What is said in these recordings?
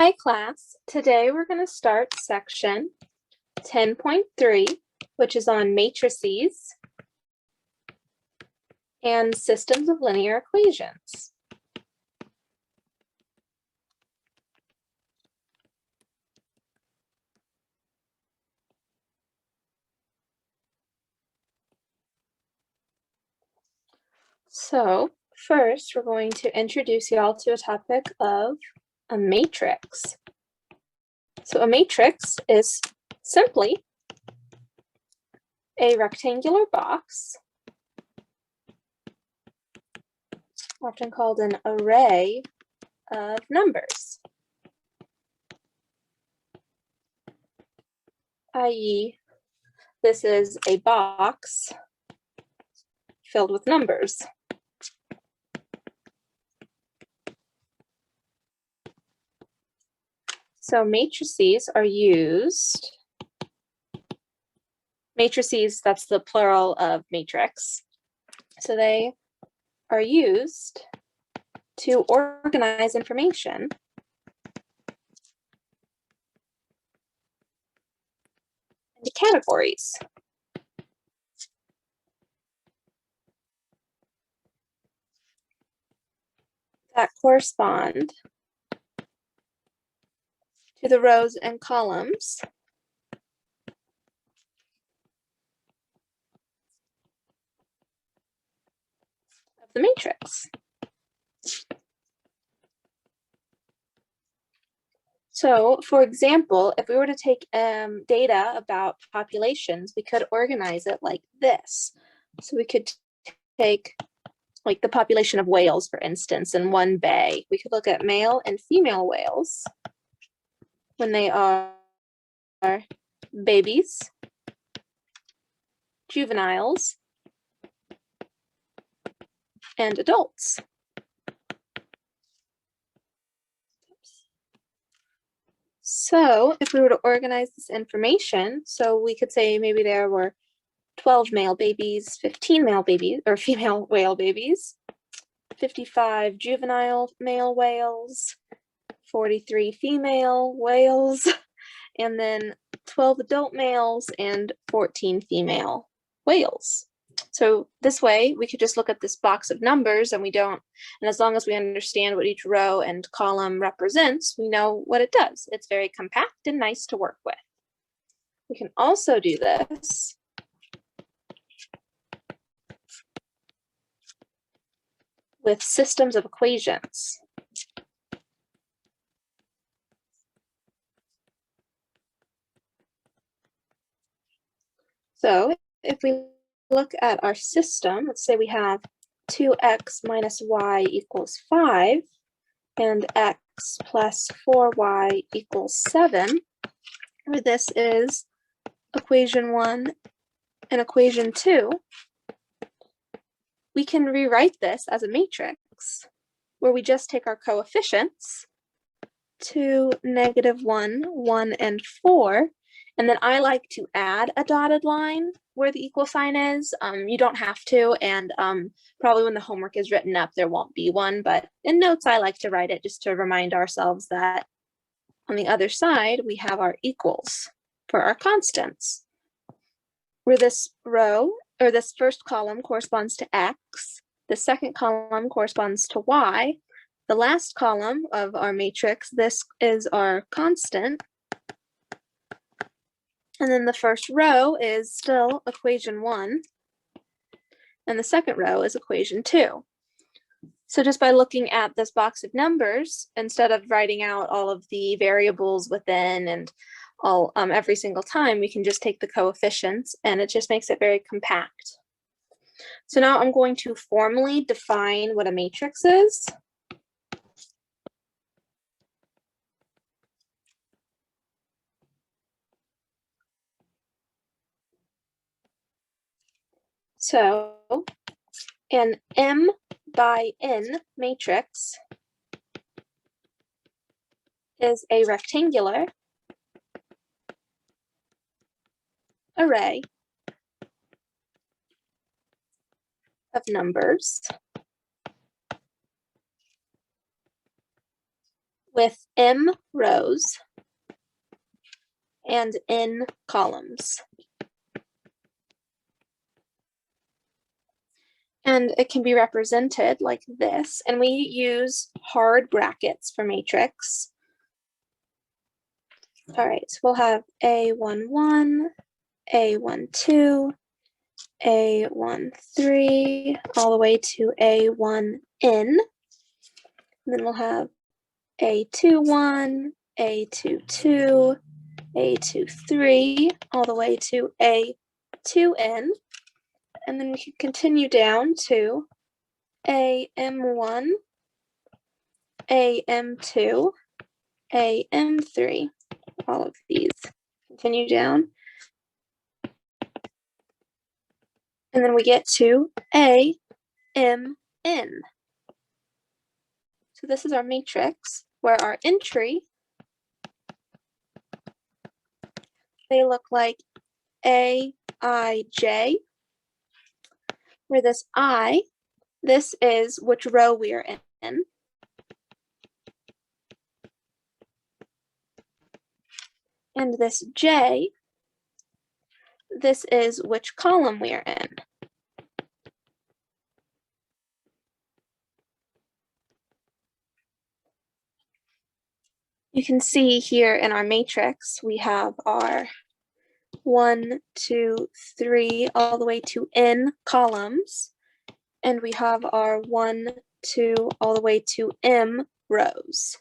Hi class, today we're going to start section 10.3, which is on matrices and systems of linear equations. So first, we're going to introduce y'all to a topic of a matrix. So a matrix is simply a rectangular box, often called an array of numbers, i.e., this is a box filled with numbers. So matrices are used, matrices, that's the plural of matrix. So they are used to organize information into categories. That correspond to the rows and columns of the matrix. So, for example, if we were to take data about populations, we could organize it like this. So we could take like the population of whales, for instance, in one bay. We could look at male and female whales when they are babies, juveniles, and adults. So if we were to organize this information, so we could say maybe there were 12 male babies, 15 male babies, or female whale babies, 55 juvenile male whales, 43 female whales, and then 12 adult males and 14 female whales. So this way we could just look at this box of numbers and as long as we understand what each row and column represents, we know what it does. It's very compact and nice to work with. We can also do this with systems of equations. So if we look at our system, let's say we have 2x minus y equals 5 and x plus 4y equals 7, where this is equation 1 and equation 2, we can rewrite this as a matrix where we just take our coefficients, 2, -1, 1, and 4, and then I like to add a dotted line where the equal sign is. You don't have to, and probably when the homework is written up, there won't be one, but in notes, I like to write it just to remind ourselves that on the other side, we have our equals for our constants, where this row, or this first column corresponds to x, the second column corresponds to y, the last column of our matrix, this is our constant, and then the first row is still equation 1, and the second row is equation 2. So just by looking at this box of numbers, instead of writing out all of the variables within and all every single time, we can just take the coefficients, and it just makes it very compact. So now I'm going to formally define what a matrix is. So an M by N matrix is a rectangular array of numbers with m rows and n columns. And it can be represented like this, and we use hard brackets for matrix. All right, so we'll have A11, A12, A13, all the way to A1n. And then we'll have A21, A22, A23, all the way to A2n. And then we can continue down to AM1, AM2, AM3, all of these. Continue down. And then we get to AMN. So this is our matrix where our entry, they look like AIJ, where this I, this is which row we are in. And this J, this is which column we are in. You can see here in our matrix, we have our 1, 2, 3, all the way to n columns. And we have our 1, 2, all the way to m rows.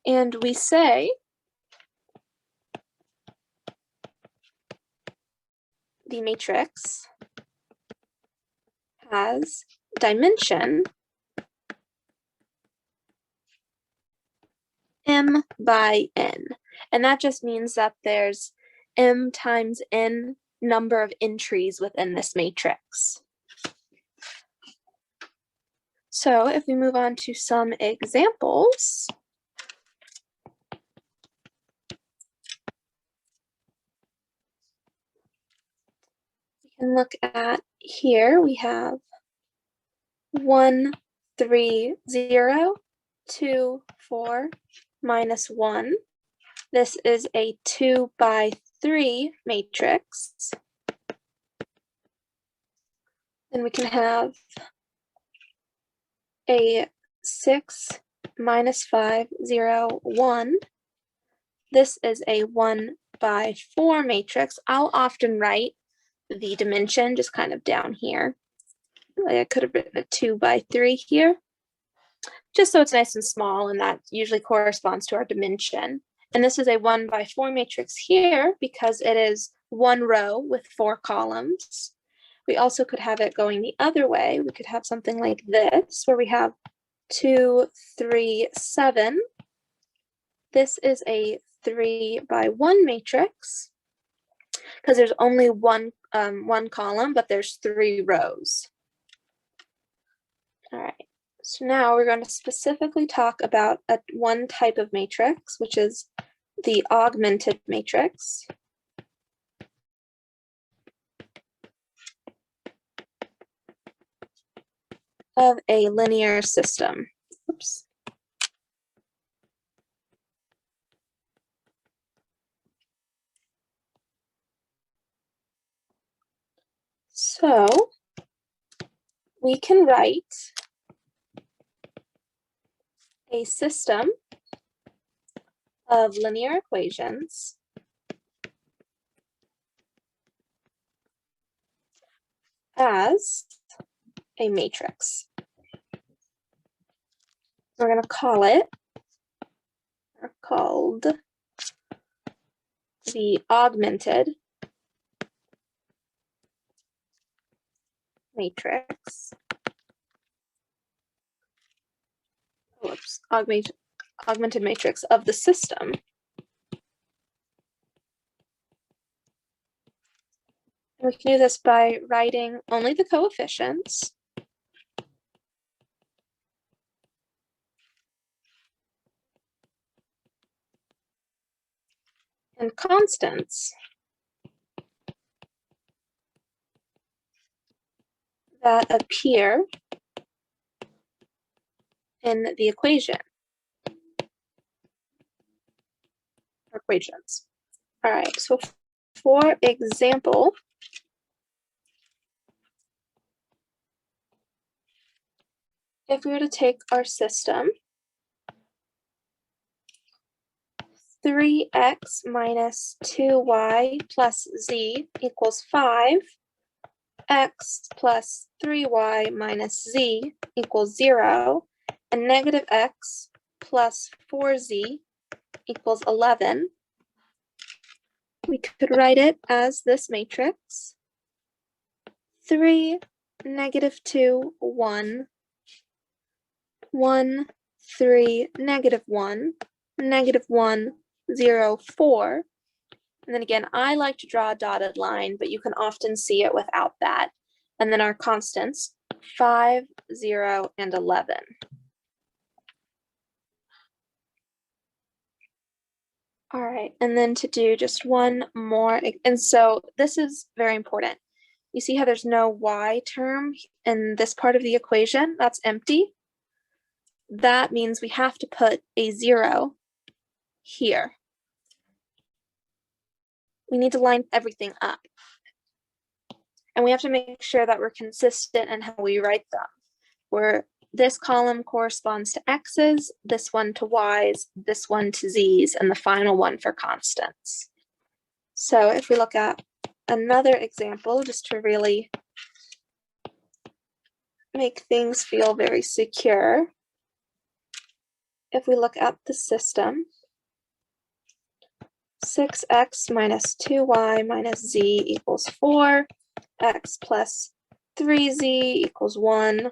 And we say the matrix has dimension m by n. And that just means that there's m times n number of entries within this matrix. So if we move on to some examples, we can look at here, we have 1, 3, 0, 2, 4, minus 1. This is a 2 by 3 matrix. Then we can have a 6, minus 5, 0, 1. This is a 1 by 4 matrix. I'll often write the dimension just kind of down here. I could have written a 2 by 3 here, just so it's nice and small, and that usually corresponds to our dimension. And this is a 1 by 4 matrix here because it is one row with 4 columns. We also could have it going the other way. We could have something like this, where we have 2, 3, 7. This is a 3 by 1 matrix because there's only one column, but there's 3 rows. All right. So now we're going to specifically talk about one type of matrix, which is the augmented matrix. Of a linear system. Oops. So we can write a system of linear equations as a matrix. We're going to call it, or called, the augmented matrix. Oops, augmented matrix of the system. We can do this by writing only the coefficients. And constants that appear in the equation. Equations. All right, so for example, if we were to take our system, 3x minus 2y plus z equals 5, x plus 3y minus z equals 0, and negative x plus 4z equals 11, we could write it as this matrix: 3, negative 2, 1, 1, 3, negative 1, negative 1, 0, 4. And then again, I like to draw a dotted line, but you can often see it without that. And then our constants, 5, 0, and 11. All right, and then to do just one more, and so this is very important. You see how there's no y term in this part of the equation? That's empty. That means we have to put a 0 here. We need to line everything up. And we have to make sure that we're consistent in how we write them. Where this column corresponds to x's, this one to y's, this one to z's, and the final one for constants. So if we look at another example, just to really make things feel very secure, if we look at the system, 6x minus 2y minus z equals 4, x plus 3z equals 1,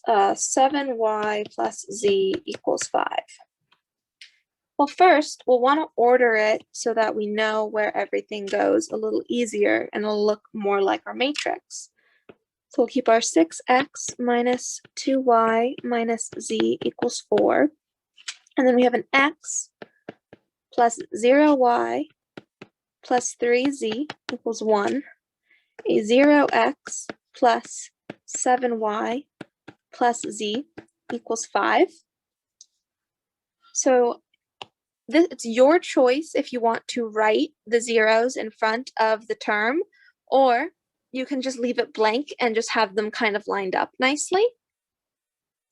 7y plus z equals 5. Well, first, we'll want to order it so that we know where everything goes a little easier and it'll look more like our matrix. So we'll keep our 6x minus 2y minus z equals 4. And then we have an x plus 0y plus 3z equals 1, a 0x plus 7y plus z equals 5. So it's your choice if you want to write the zeros in front of the term, or you can just leave it blank and just have them kind of lined up nicely.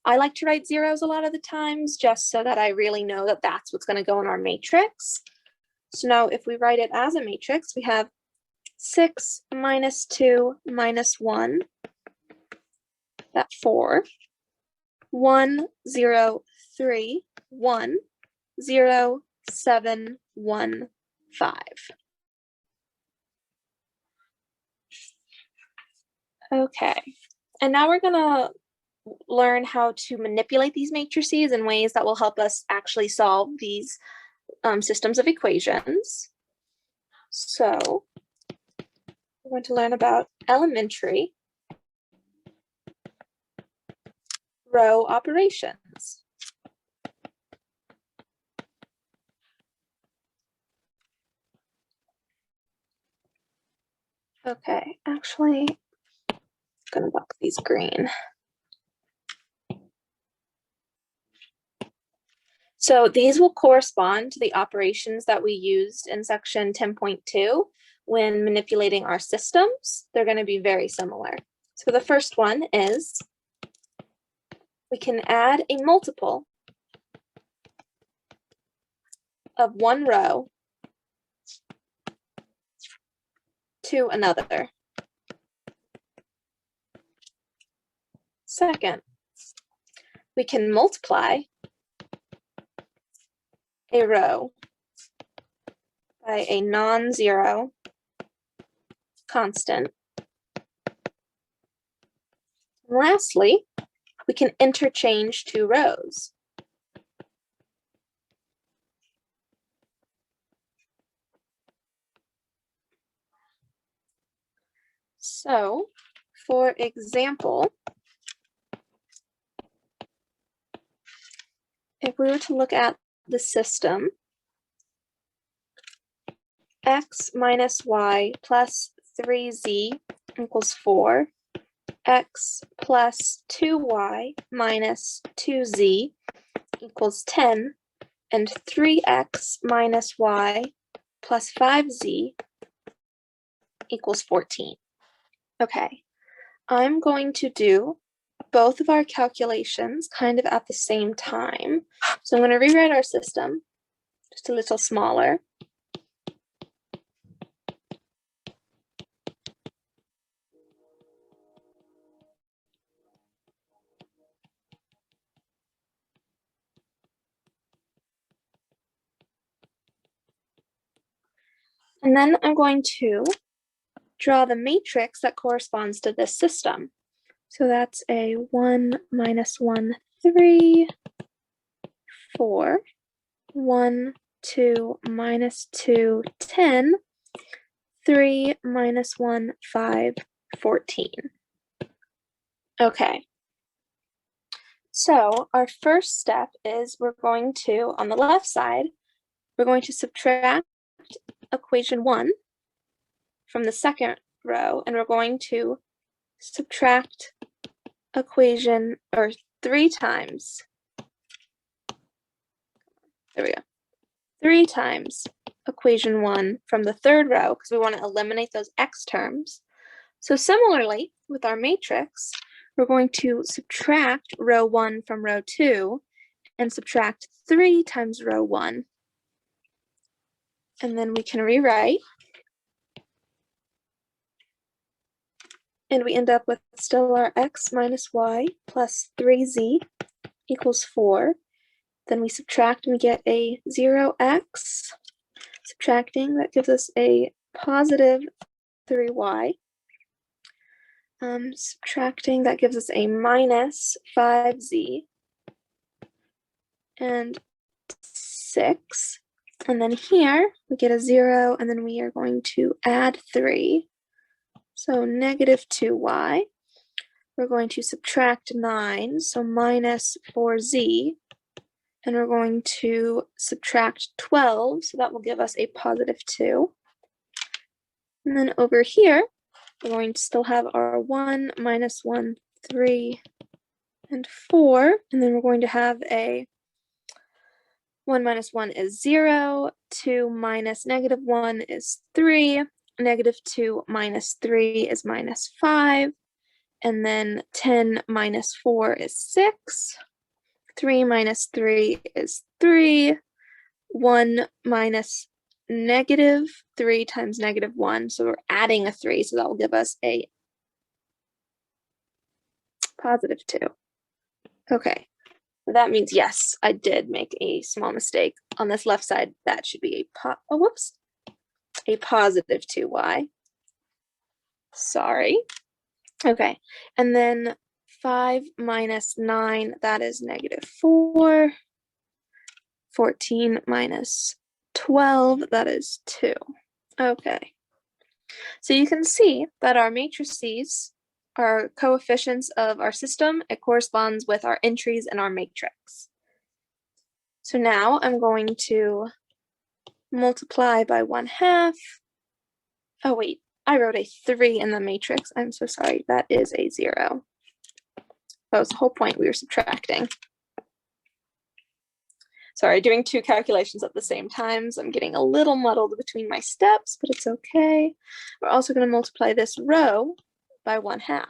I like to write zeros a lot of the times just so that I really know that that's what's going to go in our matrix. So now if we write it as a matrix, we have 6 minus 2 minus 1, that's 4, 1, 0, 3, 1, 0, 7, 1, 5. Okay, and now we're gonna learn how to manipulate these matrices in ways that will help us actually solve these systems of equations. So we're going to learn about elementary row operations. Okay, actually, I'm gonna box these green. So these will correspond to the operations that we used in section 10.2 when manipulating our systems. They're going to be very similar. So the first one is we can add a multiple of one row to another. Second, we can multiply a row by a non-zero constant. And lastly, we can interchange two rows. So, for example, if we were to look at the system, x minus y plus 3z equals 4, x plus 2y minus 2z equals 10, and 3x minus y plus 5z equals 14. Okay, I'm going to do both of our calculations kind of at the same time. So I'm going to rewrite our system just a little smaller. And then I'm going to draw the matrix that corresponds to this system. So that's a 1, minus 1, 3, 4, 1, 2, minus 2, 10, 3, minus 1, 5, 14. Okay. So our first step is we're going to, on the left side, we're going to subtract equation 1 from the second row, and we're going to subtract equation, or 3 times, there we go, 3 times equation 1 from the third row, because we want to eliminate those x terms. So similarly, with our matrix, we're going to subtract row 1 from row 2 and subtract 3 times row 1. And then we can rewrite. And we end up with still our x minus y plus 3z equals 4. Then we subtract and we get a 0x. Subtracting, that gives us a positive 3y. Subtracting, that gives us a minus 5z. And 6. And then here we get a 0, and then we are going to add 3. So negative 2y. We're going to subtract 9, so minus 4z. And we're going to subtract 12, so that will give us a positive 2. And then over here, we're going to still have our 1, minus 1, 3, and 4. And then we're going to have a 1 minus 1 is 0, 2 minus negative 1 is 3, negative 2 minus 3 is minus 5, and then 10 minus 4 is 6, 3 minus 3 is 3, 1 minus negative 3 times negative 1, so we're adding a 3, so that will give us a positive 2. Okay. That means, yes, I did make a small mistake. On this left side, that should be a positive 2y. Sorry. Okay, and then 5 minus 9, that is negative 4. 14 minus 12, that is 2. Okay. So you can see that our matrices are coefficients of our system. It corresponds with our entries in our matrix. So now I'm going to multiply by 1/2. Oh wait, I wrote a 3 in the matrix. I'm so sorry, that is a 0. That was the whole point, we were subtracting. Sorry, doing 2 calculations at the same time, so I'm getting a little muddled between my steps, but it's okay. We're also going to multiply this row by 1/2.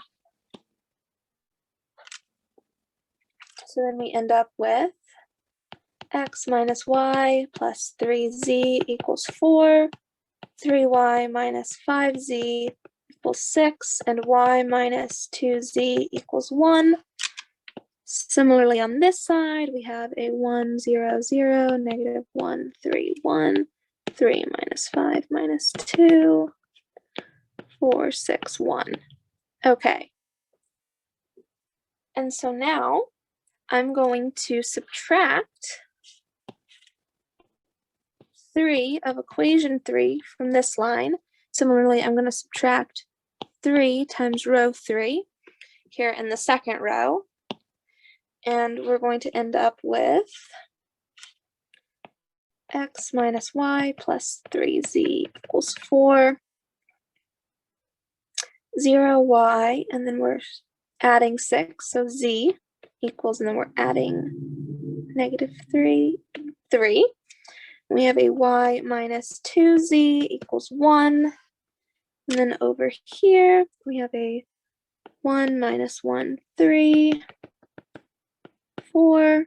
So then we end up with x minus y plus 3z equals 4, 3y minus 5z equals 6, and y minus 2z equals 1. Similarly, on this side, we have a 1, 0, 0, negative 1, 3, 1, 3 minus 5 minus 2, 4, 6, 1. Okay. And so now I'm going to subtract 3 of equation 3 from this line. Similarly, I'm going to subtract 3 times row 3 here in the second row. And we're going to end up with x minus y plus 3z equals 4. 0, y, and then we're adding 6, so z equals, and then we're adding -3, 3. We have a y minus 2z equals 1. And then over here, we have a 1 minus 1, 3, 4,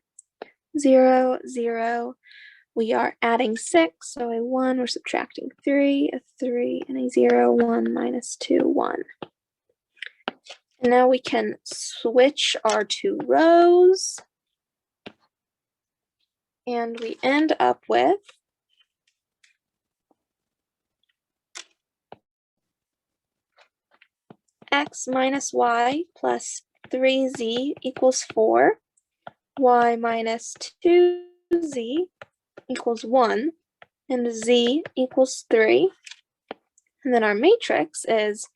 0, 0. We are adding 6, so a 1, we're subtracting 3, a 3, and a 0, 1 minus 2, 1. And now we can switch our two rows. And we end up with x minus y plus 3z equals 4, y minus 2z equals 1, and z equals 3. And then our matrix is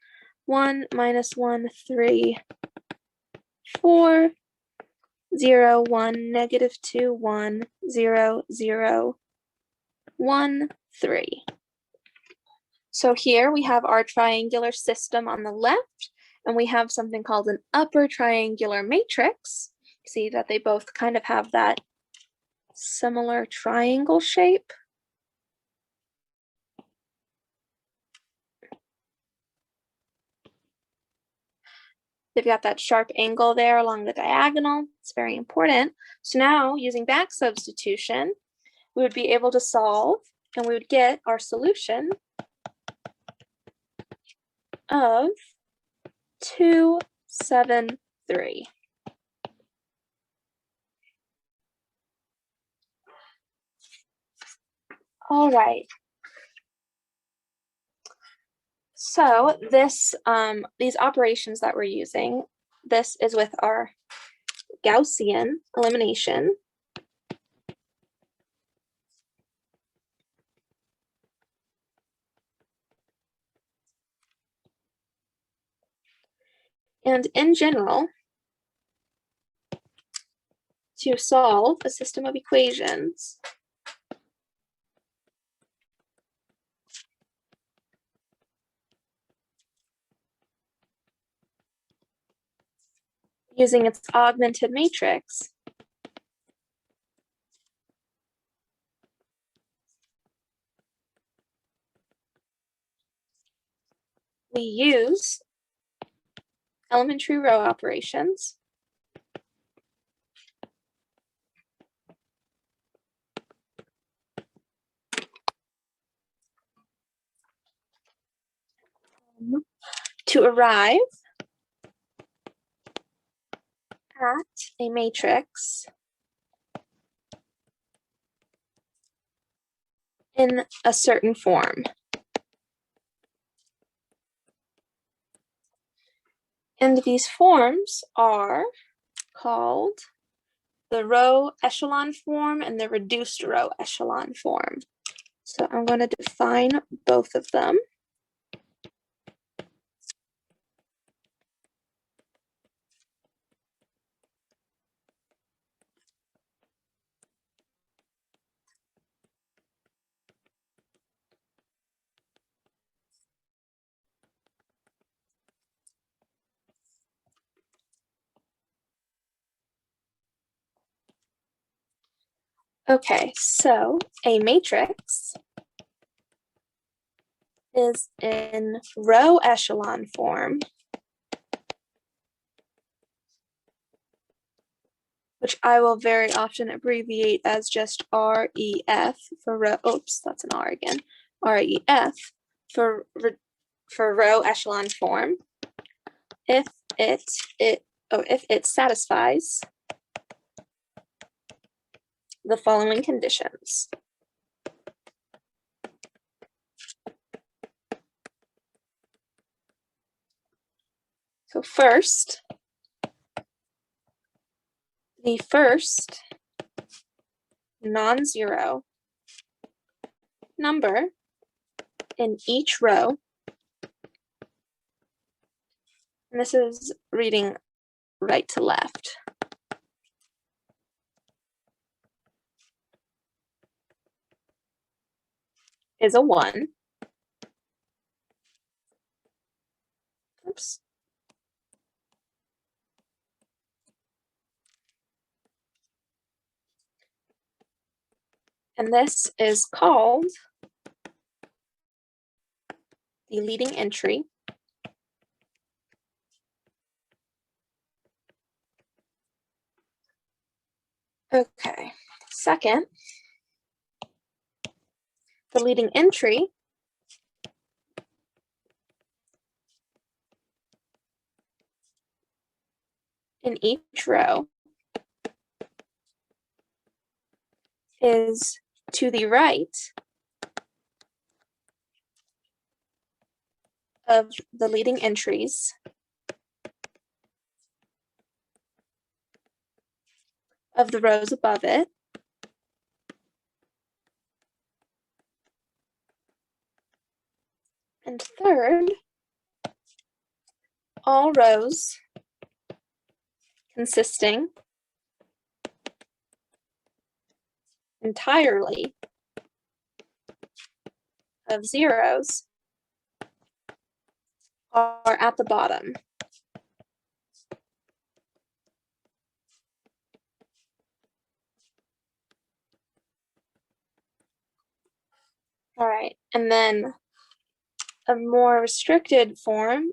1 minus 1, 3, 4, 0, 1, -2, 1, 0, 0, 1, 3. So here we have our triangular system on the left, and we have something called an upper triangular matrix. See that they both kind of have that similar triangle shape. They've got that sharp angle there along the diagonal. It's very important. So now, using back substitution, we would be able to solve, and we would get our solution of 2, 7, 3. All right. So this, these operations that we're using, this is with our Gaussian elimination. And in general, to solve a system of equations, using its augmented matrix, we use elementary row operations to arrive at a matrix in a certain form. And these forms are called the row echelon form and the reduced row echelon form. So I'm going to define both of them. Okay, so a matrix is in row echelon form, which I will very often abbreviate as just REF for row. Oops, that's an R again. REF for row echelon form. If it satisfies the following conditions. So first, the first non-zero number in each row, and this is reading right to left, is a 1. Oops. And this is called the leading entry. Okay, second, the leading entry in each row is to the right of the leading entries of the rows above it, and third, all rows consisting entirely of zeros are at the bottom. All right, and then a more restricted form,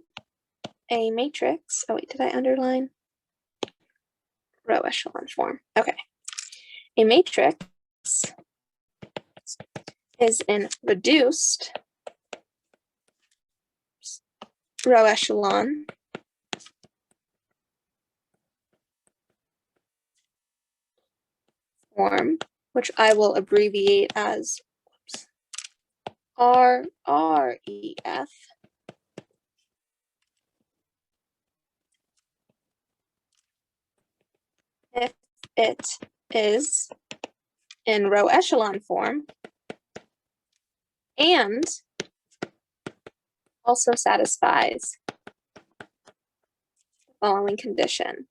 a matrix. Oh wait, did I underline? Row echelon form. Okay. A matrix is in reduced row echelon form, which I will abbreviate as RREF. If it is in row echelon form and also satisfies the following condition.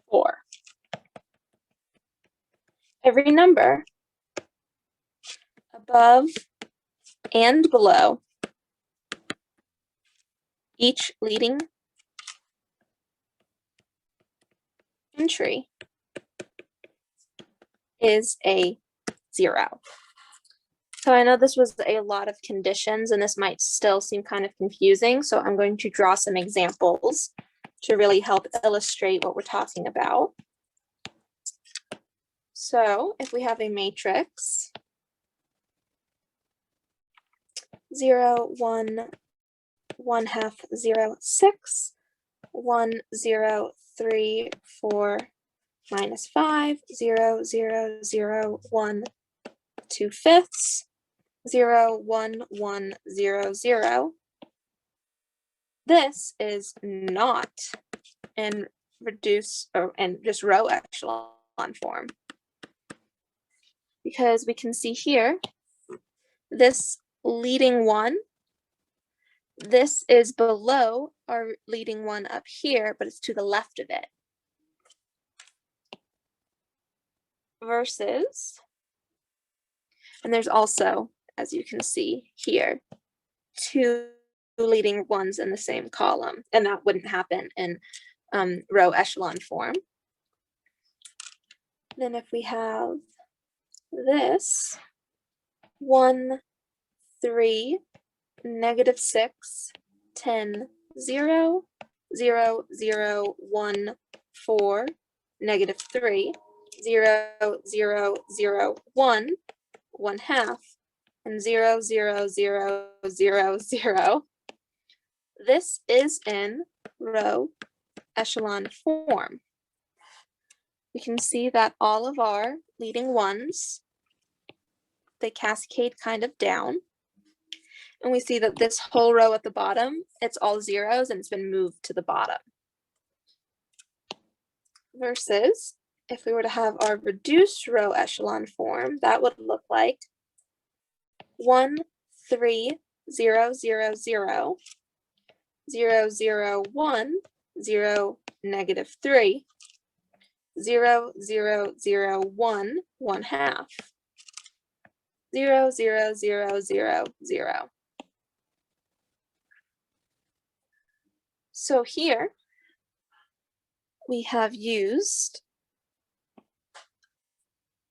Four. Every number above and below each leading entry is a zero. So I know this was a lot of conditions and this might still seem kind of confusing. So I'm going to draw some examples to really help illustrate what we're talking about. So if we have a matrix, 0, 1, 1/2, 0, 6, 1, 0, 3, 4, -5, 0, 0, 0, 1, 2/5, 0, 1, 1, 0, 0. This is not in reduce or in just row echelon form, because we can see here this leading one, this is below our leading one up here, but it's to the left of it. Versus, and there's also, as you can see here, two leading ones in the same column, and that wouldn't happen in row echelon form. Then if we have this 1, 3, -6, 10, 0, 0, 0, 1, 4, -3, 0, 0, 0, 1, 1/2, and 0, 0, 0, 0, 0. This is in row echelon form. We can see that all of our leading ones, they cascade kind of down. And we see that this whole row at the bottom, it's all zeros and it's been moved to the bottom. Versus if we were to have our reduced row echelon form, that would look like 1, 3, 0, 0, 0, 0, 0, 1, 0, -3, 0, 0, 0, 1, 1/2. 0, 0, 0, 0, 0. So here we have used,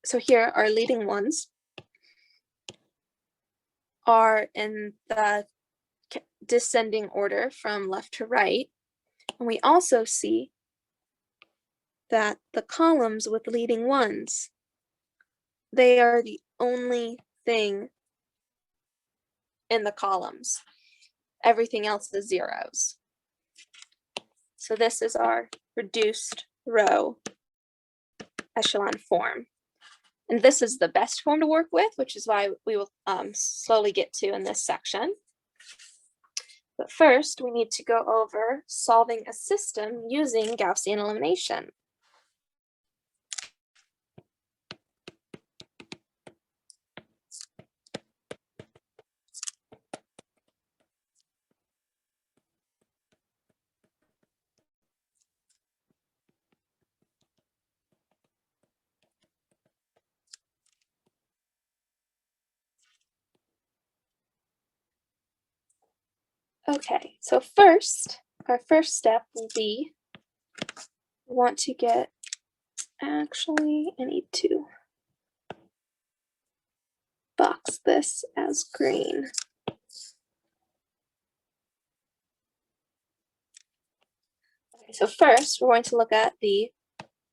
so here our leading ones are in the descending order from left to right. And we also see that the columns with leading ones, they are the only thing in the columns. Everything else is zeros. So this is our reduced row echelon form. And this is the best form to work with, which is why we will slowly get to in this section. But first, we need to go over solving a system using Gaussian elimination. Okay, so first, our first step will be, we want to get, actually, I need to box this as green. Okay, so first, we're going to look at the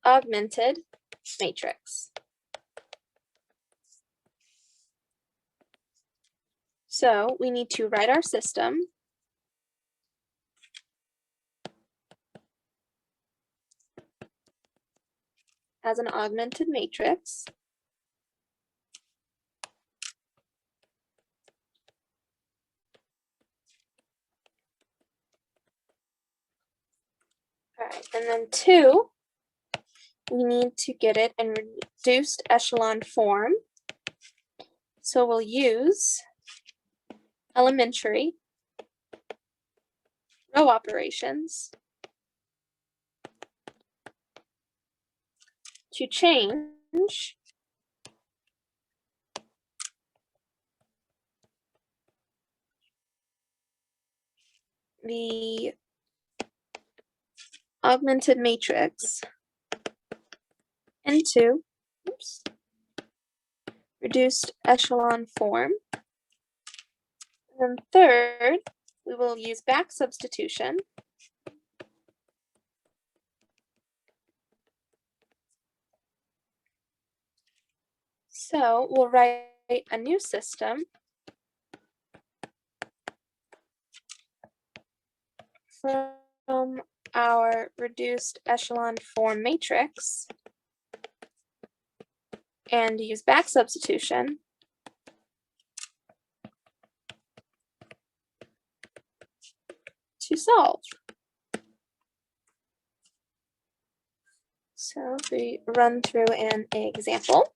augmented matrix. So we need to write our system as an augmented matrix. All right, and then 2, we need to get it in reduced echelon form. So we'll use elementary row operations to change the augmented matrix into reduced echelon form. And then third, we will use back substitution so we'll write a new system from our reduced echelon form matrix and use back substitution to solve. So if we run through an example.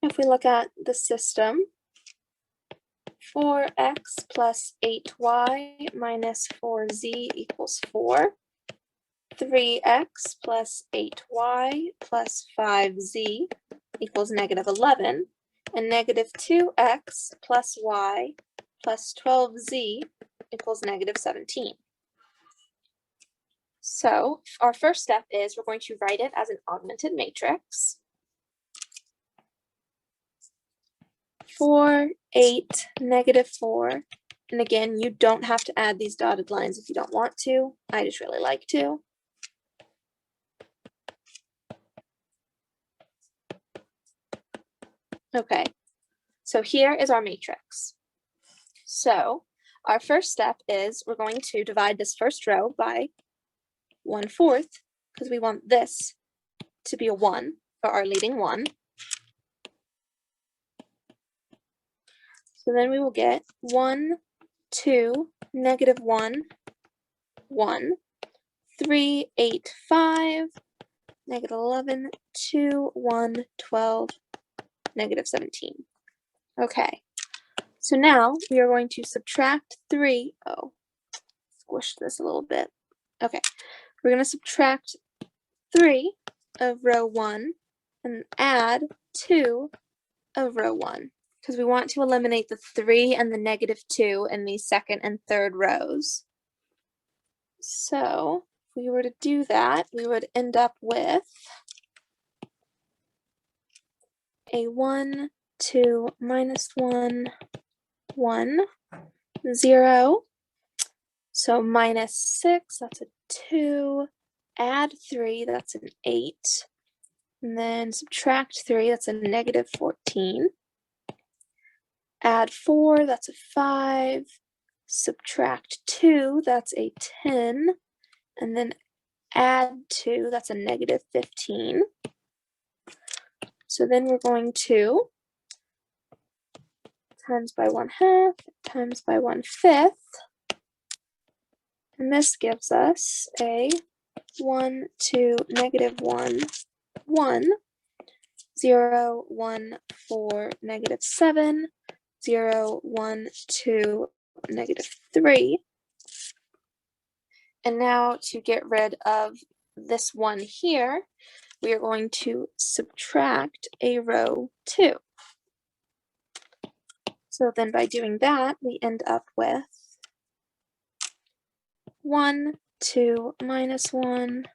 If we look at the system, 4x plus 8y minus 4z equals 4. 3x plus 8y plus 5z equals negative 11. And negative 2x plus y plus 12z equals negative 17. So our first step is we're going to write it as an augmented matrix. 4, 8, negative 4. And again, you don't have to add these dotted lines if you don't want to. I just really like to. Okay, so here is our matrix. So our first step is we're going to divide this first row by 1/4 because we want this to be a 1 for our leading one. So then we will get 1, 2, negative 1, 1, 3, 8, 5, negative 11, 2, 1, 12, negative 17. Okay, so now we are going to subtract 3. Oh, squish this a little bit. Okay, we're going to subtract 3 of row 1 and add 2 of row 1 because we want to eliminate the 3 and the -2 in the second and third rows. So if we were to do that, we would end up with a 1, 2, -1, 1, 0. So -6, that's a 2. Add 3, that's an 8. And then subtract 3, that's a -14. Add 4, that's a 5. Subtract 2, that's a 10. And then add 2, that's a -15. So then we're going to times by 1/2 times by 1/5. And this gives us a 1, 2, -1, 1, 0, 1, 4, -7, 0, 1, 2, -3. And now to get rid of this one here, we are going to subtract a row 2. So then by doing that, we end up with 1, 2, -1,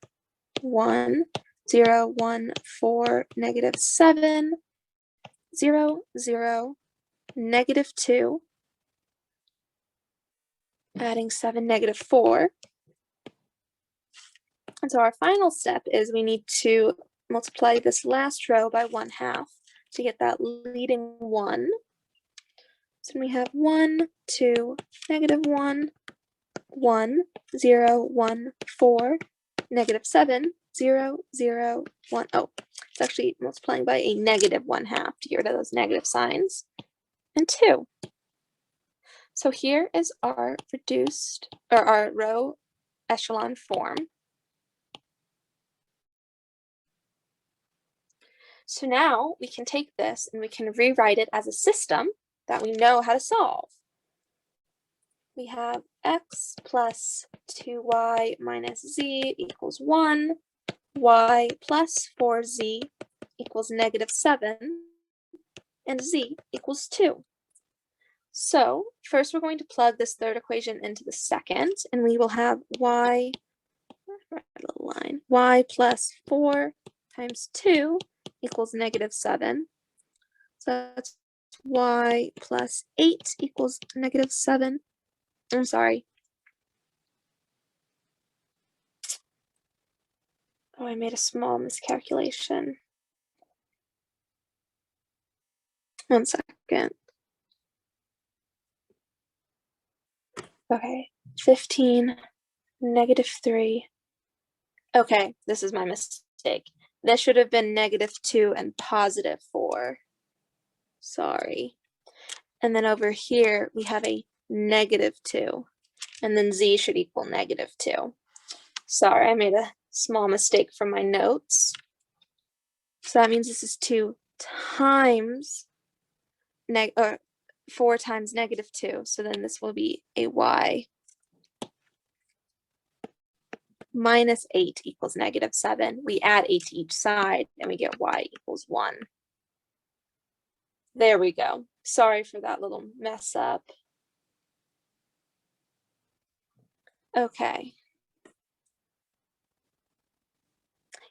1, 0, 1, 4, -7, 0, 0, -2, adding 7, -4. And so our final step is we need to multiply this last row by 1/2 to get that leading 1. So we have 1, 2, -1, 1, 0, 1, 4, -7, 0, 0, 1. Oh, it's actually multiplying by a -1/2 to get rid of those negative signs. And 2. So here is our reduced, or our row echelon form. So now we can take this and we can rewrite it as a system that we know how to solve. We have x plus 2y minus z equals 1, y plus 4z equals -7, and z equals 2. So first we're going to plug this third equation into the second, and we will have y, little line, y plus 4 times 2 equals -7. So that's y plus 8 equals -7. I'm sorry. Oh, I made a small miscalculation. 1 second. Okay, 15, -3. Okay, this is my mistake. This should have been -2 and +4. Sorry. And then over here, we have a -2. And then z should equal -2. Sorry, I made a small mistake from my notes. So that means this is 2 times 4 times -2. So then this will be a y minus 8 equals -7. We add 8 to each side and we get y equals 1. There we go. Sorry for that little mess up. Okay.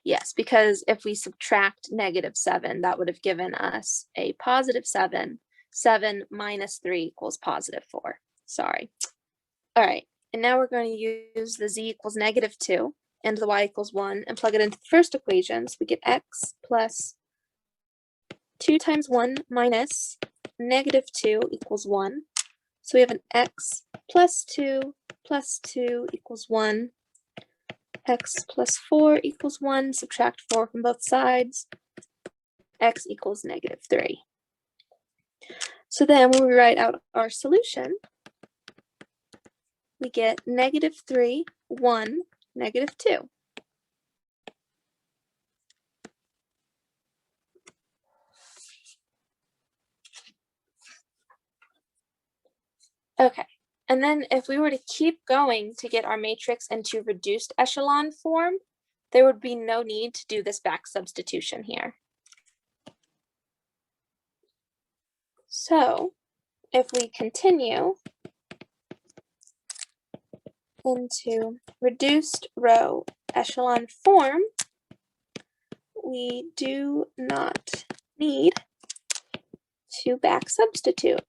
Yes, because if we subtract -7, that would have given us a +7. 7 minus 3 equals +4. Sorry. All right. And now we're going to use the z equals -2 and the y equals 1 and plug it into the first equation. So we get x plus 2 times 1 minus -2 equals 1. So we have an x plus 2 equals 1. X plus 4 equals 1. Subtract 4 from both sides. X equals -3. So then when we write out our solution, we get -3, 1, -2. Okay, And then if we were to keep going to get our matrix into reduced echelon form, there would be no need to do this back substitution here. So if we continue into reduced row echelon form, we do not need to back substitute.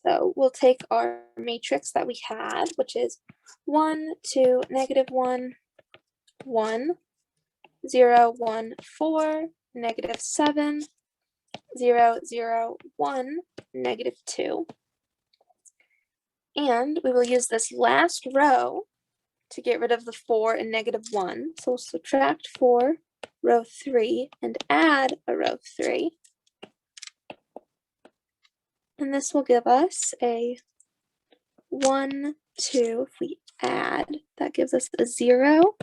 So we'll take our matrix that we had, which is 1, 2, -1, 1, 0, 1, 4, -7, 0, 0, 1, -2. And we will use this last row to get rid of the 4 and -1. So we'll subtract 4, row 3, and add a row 3. And this will give us a 1, 2. If we add, that gives us a 0.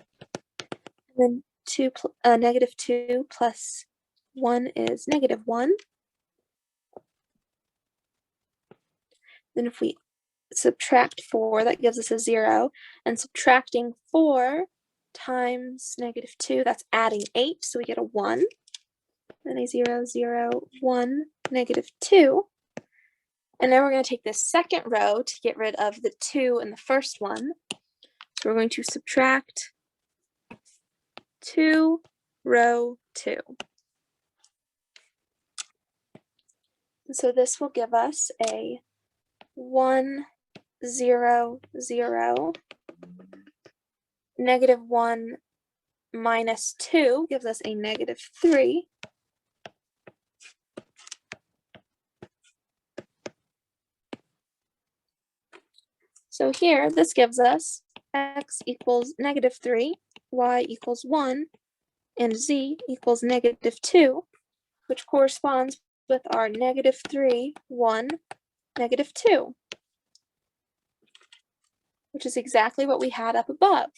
And then -2 plus 1 is -1. Then if we subtract 4, that gives us a 0. And subtracting 4 times -2, that's adding 8. So we get a 1. Then a 0, 0, 1, -2. And then we're going to take this second row to get rid of the 2 in the first one. So we're going to subtract 2, row 2. And so this will give us a 1, 0, 0. -1 minus 2 gives us a -3. So here, this gives us x equals -3, y equals 1, and z equals -2, which corresponds with our -3, 1, -2, which is exactly what we had up above.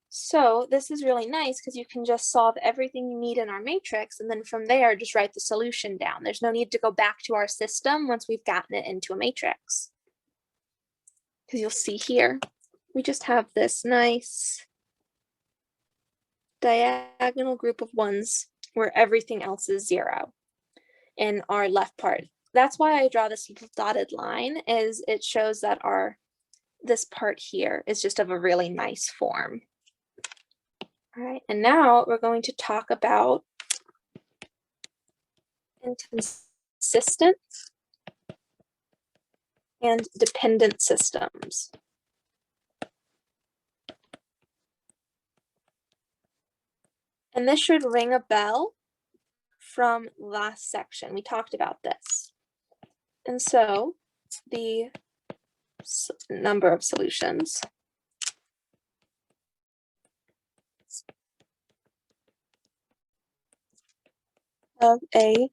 So this is really nice because you can just solve everything you need in our matrix, and then from there, just write the solution down. There's no need to go back to our system once we've gotten it into a matrix. Because you'll see here, we just have this nice diagonal group of ones where everything else is 0 in our left part. That's why I draw this little dotted line, is it shows that this part here is just of a really nice form. All right, and now we're going to talk about inconsistent and dependent systems. And this should ring a bell from last section. We talked about this. And so the number of solutions of a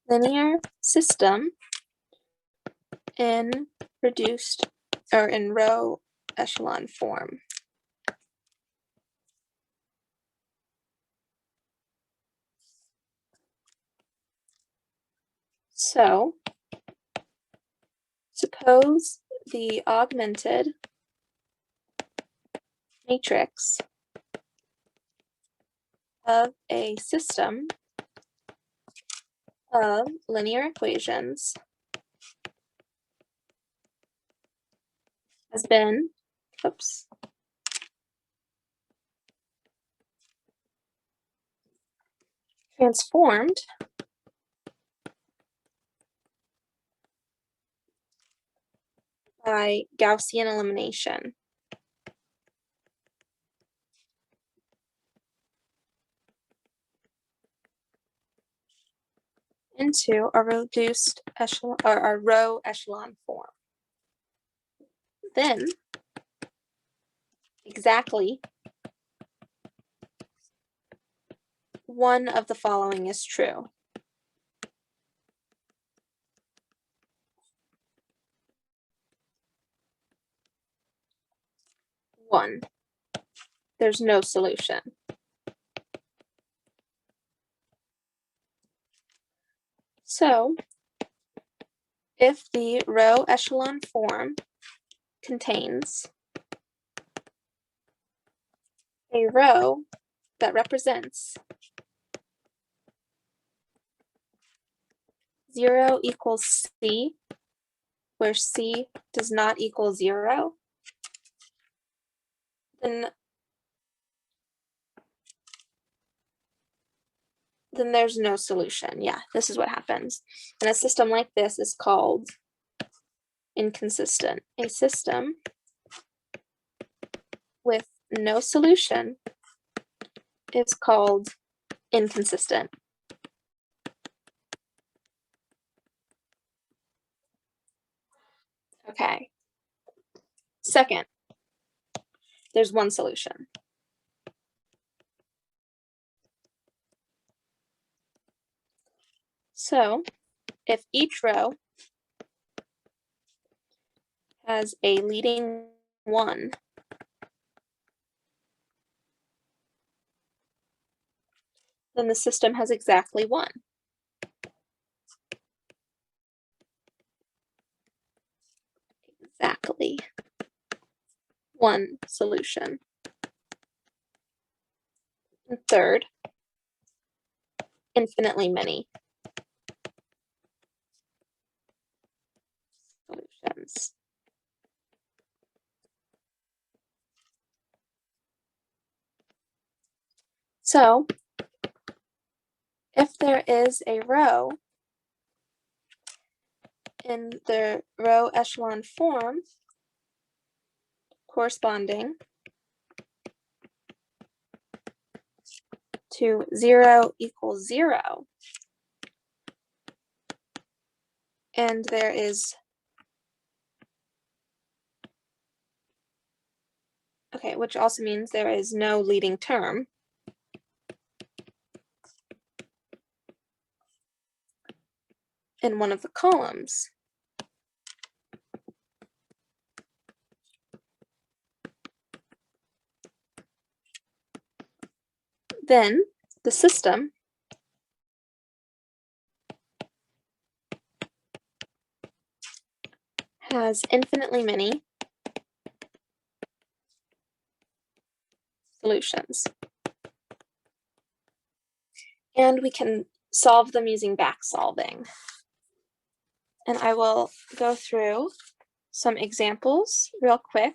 linear system in reduced or in row echelon form. So suppose the augmented matrix of a system of linear equations has been, transformed by Gaussian elimination into a reduced echelon or a row echelon form. Then exactly one of the following is true. One, there's no solution. So if the row echelon form contains a row that represents 0 equals C, where C does not equal 0, then there's no solution. Yeah, this is what happens. And a system like this is called inconsistent. A system with no solution is called inconsistent. Okay. Second, there's one solution. So if each row has a leading 1, then the system has exactly 1. Exactly 1 solution. And third, infinitely many solutions. So if there is a row in the row echelon form corresponding to 0 equals 0, and there is, okay, which also means there is no leading term, in one of the columns, then the system has infinitely many solutions. And we can solve them using back solving. And I will go through some examples real quick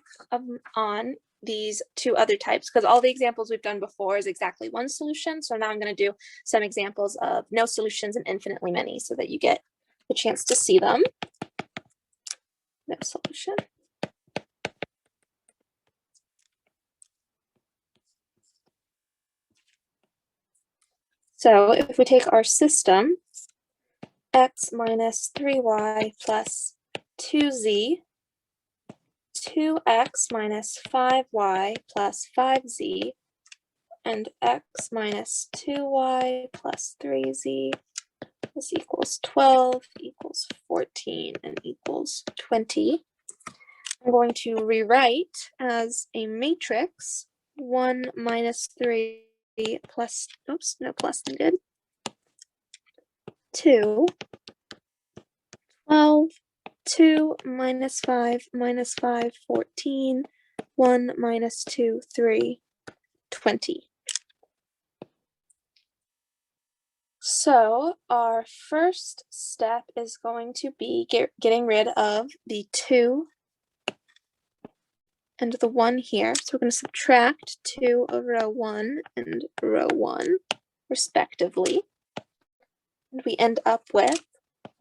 on these two other types, because all the examples we've done before is exactly one solution. So now I'm going to do some examples of no solutions and infinitely many so that you get the chance to see them. No solution. So if we take our system, x minus 3y plus 2z, 2x minus 5y plus 5z, and x minus 2y plus 3z, this equals 12, equals 14, and equals 20. I'm going to rewrite as a matrix 1 minus 3 plus, oops, no plus needed, 2, 12, 2 minus 5 minus 5, 14, 1 minus 2, 3, 20. So our first step is going to be getting rid of the 2 and the 1 here. So we're going to subtract 2 of row 1 and row 1 respectively. And we end up with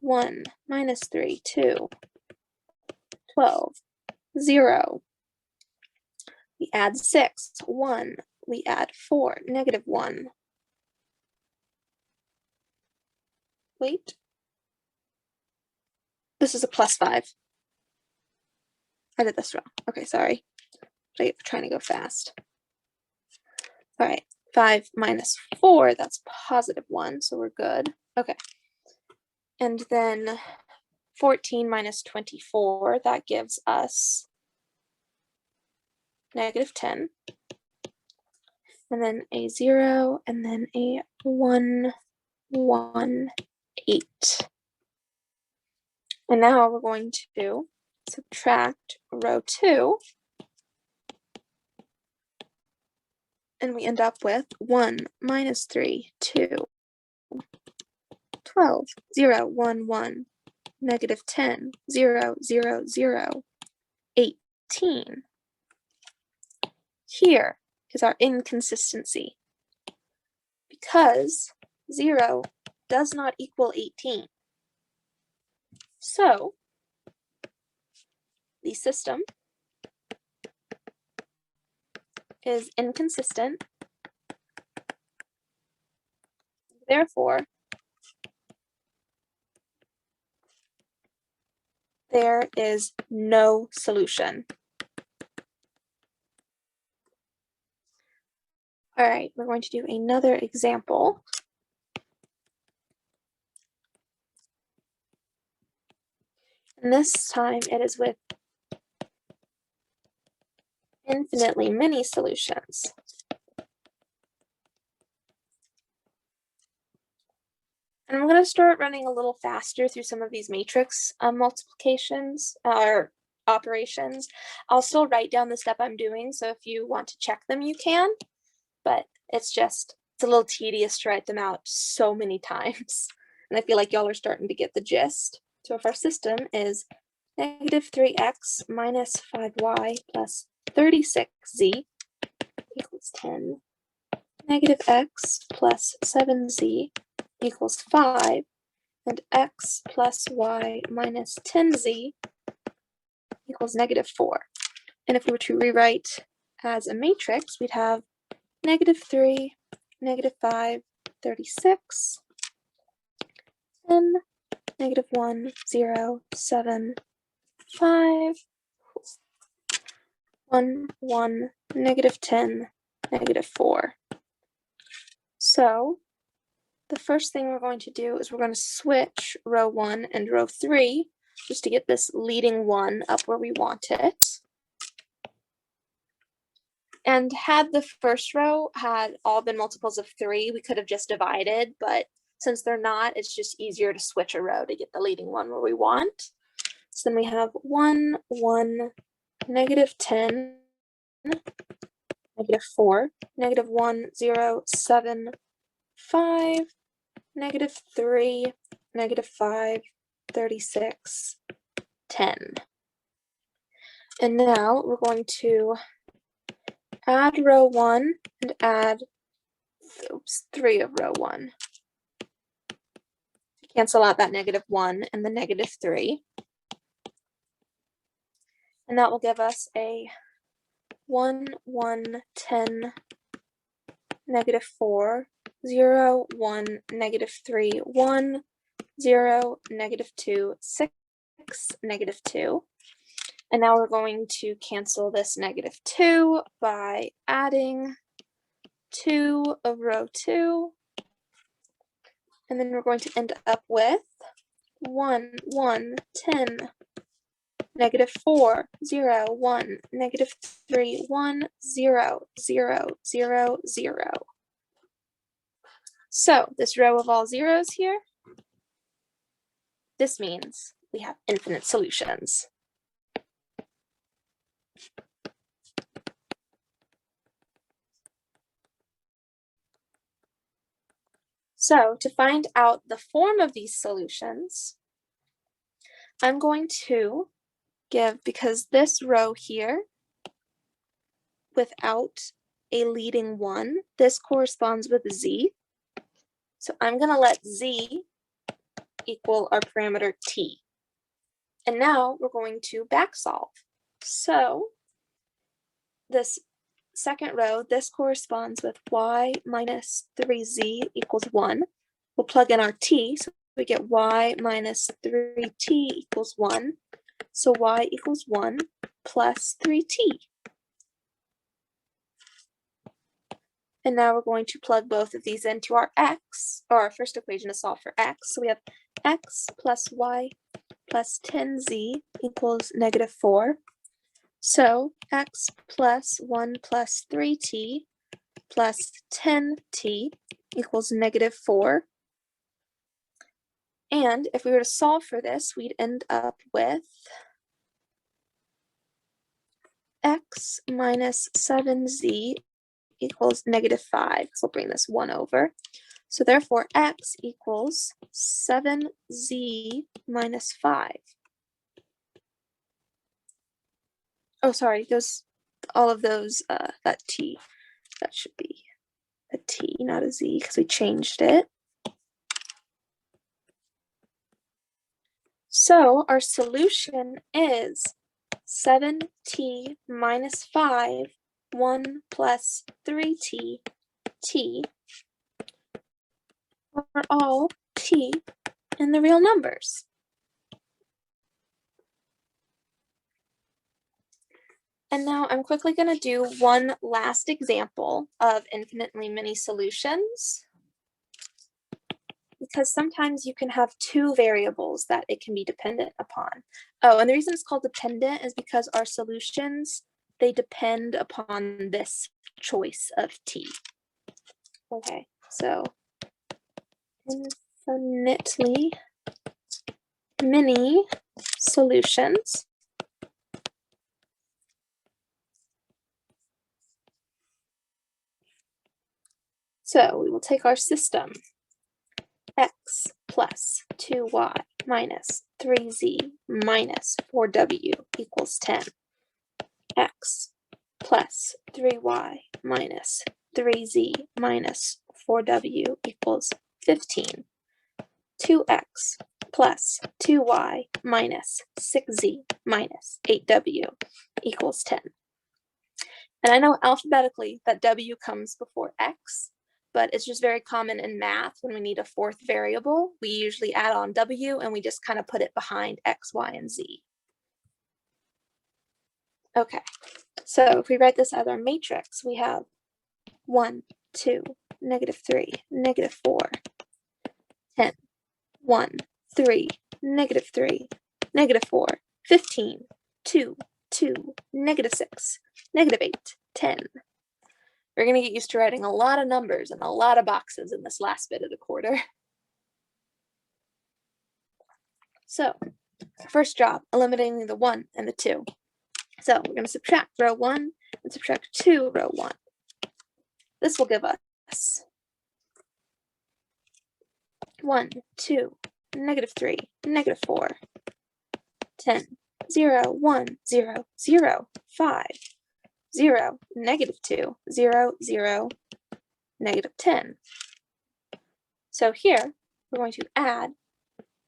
1 minus 3, 2, 12, 0. We add 6, 1. We add 4, negative 1. Wait. This is a plus 5. I did this wrong. Okay, sorry. I'm trying to go fast. All right, 5 minus 4, that's positive 1, so we're good. Okay. And then 14 minus 24, that gives us negative 10. And then a 0, and then a 1, 1, 8. And now we're going to subtract row 2. And we end up with 1 minus 3, 2, 12, 0, 1, 1, negative 10, 0, 0, 0, 18. Here is our inconsistency, because 0 does not equal 18. So the system is inconsistent. Therefore, there is no solution. All right, we're going to do another example. And this time it is with infinitely many solutions. And I'm going to start running a little faster through some of these matrix multiplications or operations. I'll still write down the step I'm doing, so if you want to check them, you can, but it's a little tedious to write them out so many times. And I feel like y'all are starting to get the gist. So if our system is negative 3x minus 5y plus 36z equals 10, negative x plus 7z equals 5, and x plus y minus 10z equals negative 4. And if we were to rewrite as a matrix, we'd have negative 3, negative 5, 36, 10, negative 1, 0, 7, 5, 1, 1, negative 10, negative 4. So the first thing we're going to do is we're going to switch row 1 and row 3 just to get this leading 1 up where we want it. And had the first row had all been multiples of 3, we could have just divided, but since they're not, it's just easier to switch a row to get the leading 1 where we want. So then we have 1, 1, negative 10, negative 4, negative 1, 0, 7, 5, negative 3, negative 5, 36, 10. And now we're going to add row 1 and add 3 of row 1. Cancel out that negative 1 and the negative 3. And that will give us a 1, 1, 10, negative 4, 0, 1, negative 3, 1, 0, negative 2, 6, negative 2. And now we're going to cancel this negative 2 by adding 2 of row 2. And then we're going to end up with 1, 1, 10, negative 4, 0, 1, negative 3, 1, 0, 0, 0, 0. So this row of all zeros here, this means we have infinite solutions. So to find out the form of these solutions, I'm going to give, because this row here, without a leading 1, this corresponds with z. So I'm going to let z equal our parameter t. And now we're going to back solve. So this second row, this corresponds with y minus 3z equals 1. We'll plug in our t, so we get y minus 3t equals 1. So y equals 1 plus 3t. And now we're going to plug both of these into our x, or our first equation to solve for x. So we have x plus y plus 10z equals negative 4. So x plus 1 plus 3t plus 10t equals negative 4. And if we were to solve for this, we'd end up with x minus 7z equals -5. So we'll bring this 1 over. So therefore, x equals 7z minus 5. Oh, sorry, all of those, that t, that should be a t, not a z, because we changed it. So our solution is 7t minus 5, 1 plus 3t, t, are all t in the real numbers. And now I'm quickly going to do one last example of infinitely many solutions, because sometimes you can have two variables that it can be dependent upon. Oh, and the reason it's called dependent is because our solutions, they depend upon this choice of t. Okay, so infinitely many solutions So we will take our system, x plus 2y minus 3z minus 4w equals 10. X plus 3y minus 3z minus 4w equals 15. 2x plus 2y minus 6z minus 8w equals 10. And I know alphabetically that w comes before x, but it's just very common in math when we need a fourth variable. We usually add on w and we just kind of put it behind x, y, and z. Okay, so if we write this as our matrix, we have 1, 2, -3, -4, 10, 1, 3, -3, -4, 15, 2, 2, -6, -8, 10. We're going to get used to writing a lot of numbers and a lot of boxes in this last bit of the quarter. So, first job, eliminating the 1 and the 2. So we're going to subtract row 1 and subtract 2 row 1. This will give us 1, 2, -3, -4, 10, 0, 1, 0, 0, 5, 0, -2, 0, 0, -10. So here, we're going to add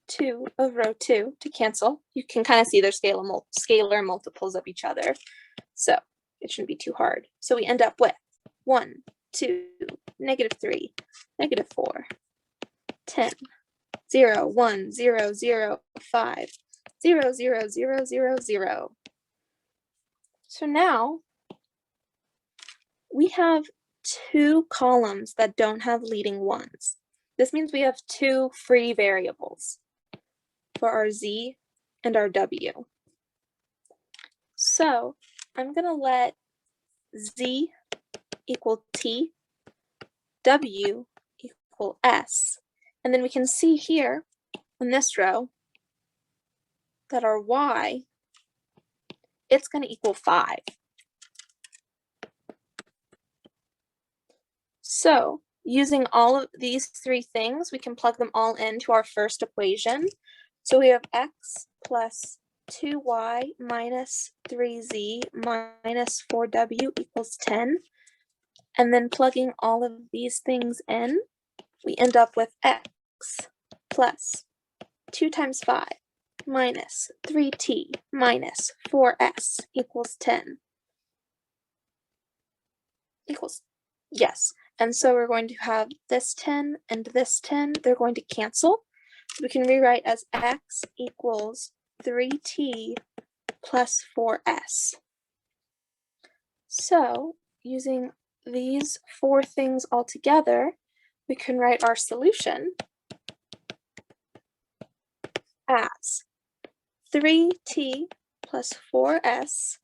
2 of row 2 to cancel. You can kind of see they're scalar multiples of each other, so it shouldn't be too hard. So we end up with 1, 2, -3, -4, 10, 0, 1, 0, 0, 5, 0, 0, 0, 0, 0. So now we have two columns that don't have leading ones. This means we have two free variables for our z and our w. So I'm going to let z equal t, w equal s, and then we can see here in this row that our y, it's going to equal 5. So using all of these three things, we can plug them all into our first equation. So we have x plus 2y minus 3z minus 4w equals 10. And then plugging all of these things in, we end up with x plus 2 times 5 minus 3t minus 4s equals 10. Equals, yes. And so we're going to have this 10 and this 10, they're going to cancel. So we can rewrite as x equals 3t plus 4s. So using these four things all together, we can write our solution as 3t plus 4s,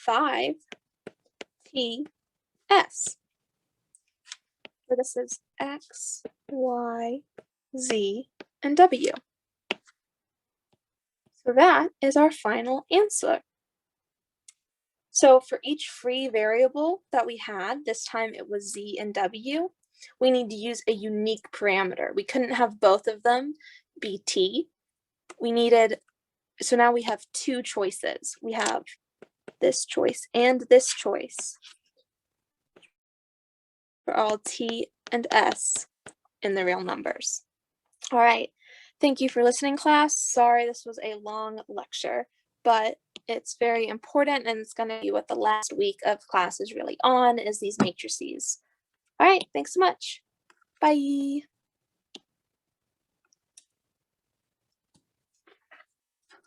5t s. So this is x, y, Z, and W. So that is our final answer. So for each free variable that we had, this time it was Z and W, we need to use a unique parameter. We couldn't have both of them be T. So now we have two choices. We have this choice and this choice for all T and S in the real numbers. All right. Thank you for listening, class. Sorry this was a long lecture, but it's very important and it's going to be what the last week of class is really on, is these matrices. All right. Thanks so much. Bye.